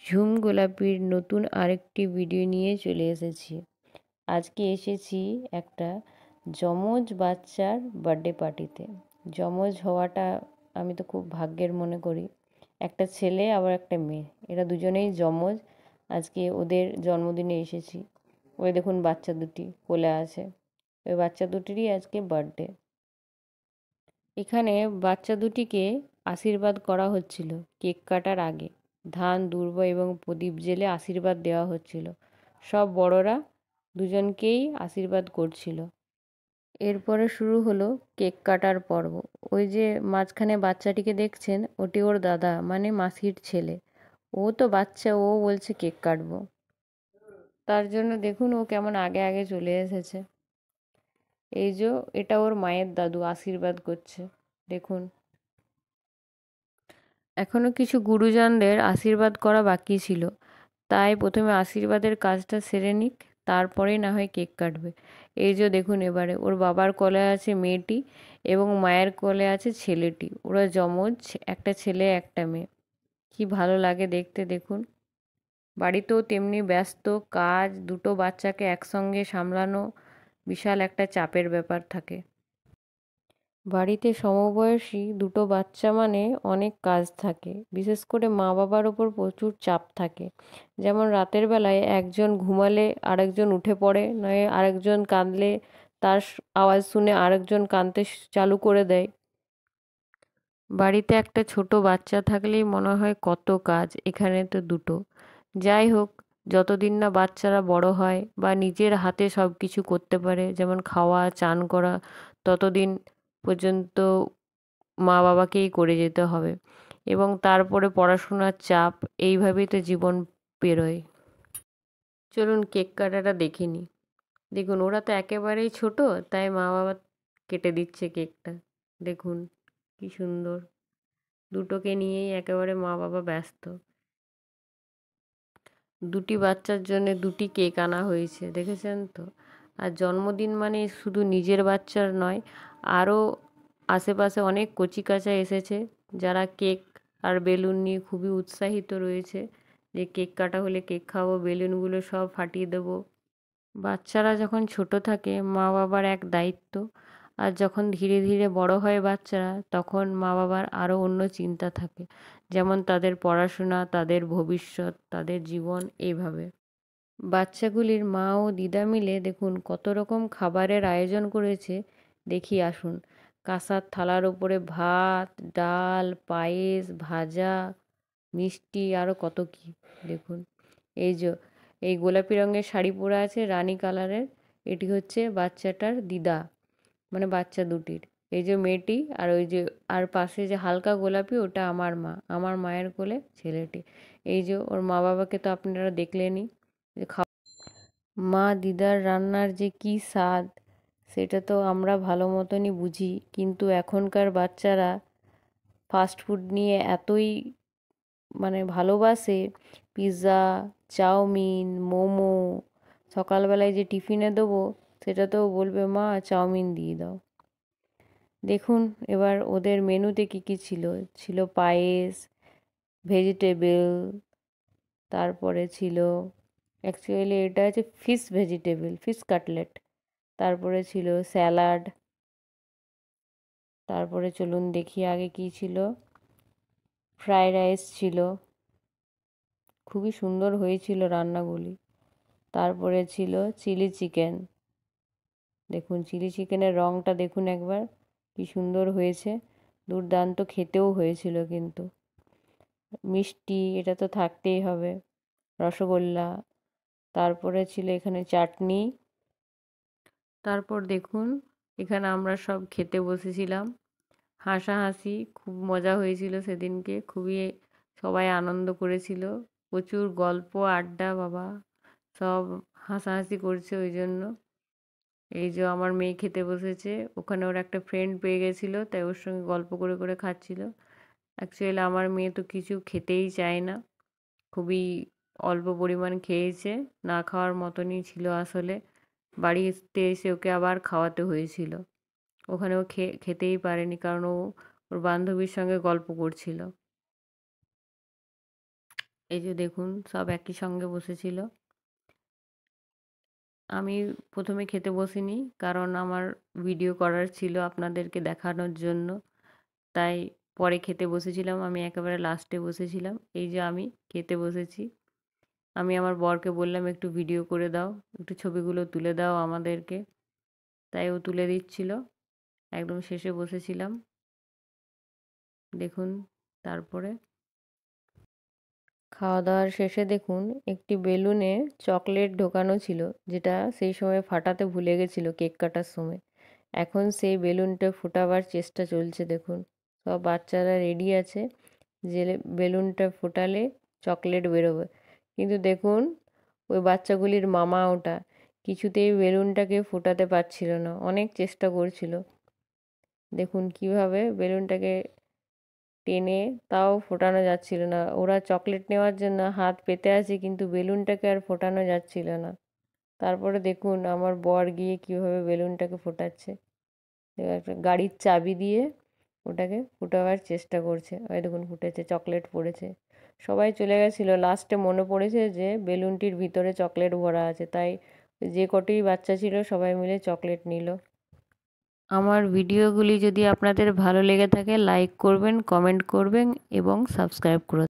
ঝুম গোলাপির নতুন আরেকটি ভিডিও নিয়ে চলে এসেছি। আজকে এসেছি একটা যমজ বাচ্চার বার্থডে পার্টিতে। যমজ হওয়াটা আমি তো খুব ভাগ্যের মনে করি। একটা ছেলে আবার একটা মেয়ে, এরা দুজনেই যমজ। আজকে ওদের জন্মদিনে এসেছি। ওই দেখুন বাচ্চা দুটি কোলে আছে, ওই বাচ্চা দুটিরই আজকে বার্থডে। এখানে বাচ্চা দুটিকে আশীর্বাদ করা হচ্ছিল কেক কাটার আগে। ধান দূর্বা এবং প্রদীপ জেলে আশীর্বাদ দেওয়া হচ্ছিল। সব বড়রা দুজনকেই আশীর্বাদ করছিল। এরপরে শুরু হলো কেক কাটার পর্ব। ওই যে মাঝখানে বাচ্চাটিকে দেখছেন, ওটি ওর দাদা মানে মাসির ছেলে। ও তো বাচ্চা, ও বলছে কেক কাটবো। তার জন্য দেখুন ও কেমন আগে আগে চলে এসেছে। এই যে এটা ওর মায়ের দাদু আশীর্বাদ করছে, দেখুন। এখনো কিছু গুরুজনদের আশীর্বাদ করা বাকি ছিল, তাই প্রথমে আশীর্বাদের কাজটা সেরে নিক, তারপরেই না হয় কেক কাটবে। এই যে দেখুন, এবারে ওর বাবার কোলে আছে মেয়েটি এবং মায়ের কোলে আছে ছেলেটি। ওরা যমজ, একটা ছেলে একটা মেয়ে। কি ভালো লাগে দেখতে, দেখুন। বাড়িতেও তেমনি ব্যস্ত, কাজ, দুটো বাচ্চাকে একসঙ্গে সামলানো বিশাল একটা চাপের ব্যাপার থাকে। বাড়িতে সমবয়সী দুটো বাচ্চা মানে অনেক কাজ থাকে, বিশেষ করে মা বাবার ওপর প্রচুর চাপ থাকে। যেমন রাতের বেলায় একজন ঘুমালে আরেকজন উঠে পড়ে, নয় আরেকজন কাঁদলে তার আওয়াজ শুনে আরেকজন কাঁদতে চালু করে দেয়। বাড়িতে একটা ছোট বাচ্চা থাকলেই মনে হয় কত কাজ, এখানে তো দুটো। যাই হোক, যতদিন না বাচ্চারা বড় হয় বা নিজের হাতে সব কিছু করতে পারে, যেমন খাওয়া চান করা, ততদিন পর্যন্ত মা বাবাকেই করে যেতে হবে। এবং তারপরে পড়াশোনার চাপ, এইভাবেই তো জীবন পেরোয়। চলুন কেক কাটাটা দেখে নিই। দেখুন ওরা তো একেবারেই ছোট, তাই মা বাবা কেটে দিচ্ছে কেকটা। দেখুন কি সুন্দর, দুটোকে নিয়েই একেবারে মা বাবা ব্যস্ত। দুটি বাচ্চার জন্য দুটি কেক আনা হয়েছে, দেখেছেন তো। আর জন্মদিন মানে শুধু নিজের বাচ্চার নয়, আরও আশেপাশে অনেক কচিকাঁচা এসেছে, যারা কেক আর বেলুন নিয়ে খুবই উৎসাহিত রয়েছে যে কেক কাটা হলে কেক খাবো, বেলুনগুলো সব ফাটিয়ে দেবো। বাচ্চারা যখন ছোট থাকে মা বাবার এক দায়িত্ব, আর যখন ধীরে ধীরে বড় হয় বাচ্চারা, তখন মা বাবার আরও অন্য চিন্তা থাকে, যেমন তাদের পড়াশোনা, তাদের ভবিষ্যৎ, তাদের জীবন, এইভাবে। বাচ্চাগুলির মা ও দিদা মিলে দেখুন কত রকম খাবারের আয়োজন করেছে। দেখি আসুন। কাঁসার থালার ওপরে ভাত, ডাল, পায়েস, ভাজা, মিষ্টি, আরও কত কী। দেখুন এই যে এই গোলাপি রঙের শাড়ি পরে আছে রানী কালারের, এটি হচ্ছে বাচ্চাটার দিদা, মানে বাচ্চা দুটির। এই যে মেয়েটি, আর ওই যে আর পাশে যে হালকা গোলাপি, ওটা আমার মা, আমার মায়ের কোলে ছেলেটি। এই যে ওর মা বাবাকে তো আপনারা দেখলেনই। মা দিদার রান্নার যে কী স্বাদ, সেটা তো আমরা ভালো মতনই বুঝি, কিন্তু এখনকার বাচ্চারা ফাস্ট ফুড নিয়ে এতই মানে ভালোবাসে। পিৎজা, চাউমিন, মোমো, সকালবেলায় যে টিফিনে দেবো সেটাতেও বলবে মা চাউমিন দিয়ে দাও। দেখুন এবার ওদের মেনুতে কী কী ছিল। ছিল পায়েস, ভেজিটেবল, তারপরে ছিল, অ্যাকচুয়ালি এটা হচ্ছে ফিশ ভেজিটেবল, ফিশ কাটলেট। তারপরে ছিল স্যালাড। তারপরে চলুন দেখি আগে কী ছিল। ফ্রাইড রাইস ছিল, খুবই সুন্দর হয়েছিল রান্নাগুলি। তারপরে ছিল চিলি চিকেন। দেখুন চিলি চিকেনের রঙটা দেখুন একবার, কি সুন্দর হয়েছে, দুর্দান্ত খেতেও হয়েছিল কিন্তু। মিষ্টি, এটা তো থাকতেই হবে, রসগোল্লা। তারপরে ছিল এখানে চাটনি। তারপর দেখুন এখানে আমরা সব খেতে বসেছিলাম, হাসাহাসি, খুব মজা হয়েছিল সেদিনকে, খুবই সবাই আনন্দ করেছিল। প্রচুর গল্প আড্ডা, বাবা সব হাসাহাসি করছে ওই জন্য। এই যে আমার মেয়ে খেতে বসেছে, ওখানে ওর একটা ফ্রেন্ড পেয়ে গেছিলো, তাই ওর সঙ্গে গল্প করে করে খাচ্ছিল। অ্যাকচুয়ালি আমার মেয়ে তো কিছু খেতেই চায় না, খুবই অল্প পরিমাণ খেয়েছে, না খাওয়ার মতনই ছিল আসলে। বাড়িতে এসে ওকে আবার খাওয়াতে হয়েছিল। ওখানে ও খেতেই পারেনি, কারণ ও ওর বান্ধবীর সঙ্গে গল্প করছিল। এই যে দেখুন সব একই সঙ্গে বসেছিল। আমি প্রথমে খেতে বসিনি, কারণ আমার ভিডিও করার ছিল আপনাদেরকে দেখানোর জন্য। তাই পরে খেতে বসেছিলাম, আমি একেবারে লাস্টে বসেছিলাম। এই যে আমি খেতে বসেছি। আমি আমার বরকে বললাম একটু ভিডিও করে দাও, একটু ছবিগুলো তুলে দাও আমাদেরকে। তাই ও তুলে দিচ্ছিল। একদম শেষে বসেছিলাম। দেখুন তারপরে খাওয়া দাওয়ার শেষে দেখুন একটি বেলুনে চকলেট ঢোকানো ছিল, যেটা সেই সময় ফাটাতে ভুলে গেছিল কেক কাটার সময়। এখন সেই বেলুনটা ফোটাবার চেষ্টা চলছে দেখুন। সব বাচ্চারা রেডি আছে যে বেলুনটা ফোটালে চকলেট বেরোবে। কিন্তু দেখুন ওই বাচ্চাগুলির মামা ওটা কিছুতেই বেলুনটাকে ফোটাতে পারছিল না, অনেক চেষ্টা করছিল। দেখুন কিভাবে বেলুনটাকে টেনে তাও ফোটানো যাচ্ছিল না। ওরা চকলেট নেওয়ার জন্য হাত পেতে আছে, কিন্তু বেলুনটাকে আর ফোটানো যাচ্ছিল না। তারপরে দেখুন আমার বর গিয়ে কিভাবে বেলুনটাকে ফোটাচ্ছে। একটা গাড়ির চাবি দিয়ে ওটাকে ফুটাবার চেষ্টা করছে। ওই দেখুন ফুটেছে, চকলেট পড়েছে। সবাই চলে গেছিলো, লাস্টে মনে পড়েছে যে বেলুনটির ভিতরে চকলেট ভরা আছে, তাই যে কটি বাচ্চা ছিল সবাই মিলে চকলেট নিল। আমার ভিডিওগুলি যদি আপনাদের ভালো লেগে থাকে লাইক করবেন, কমেন্ট করবেন এবং সাবস্ক্রাইব করে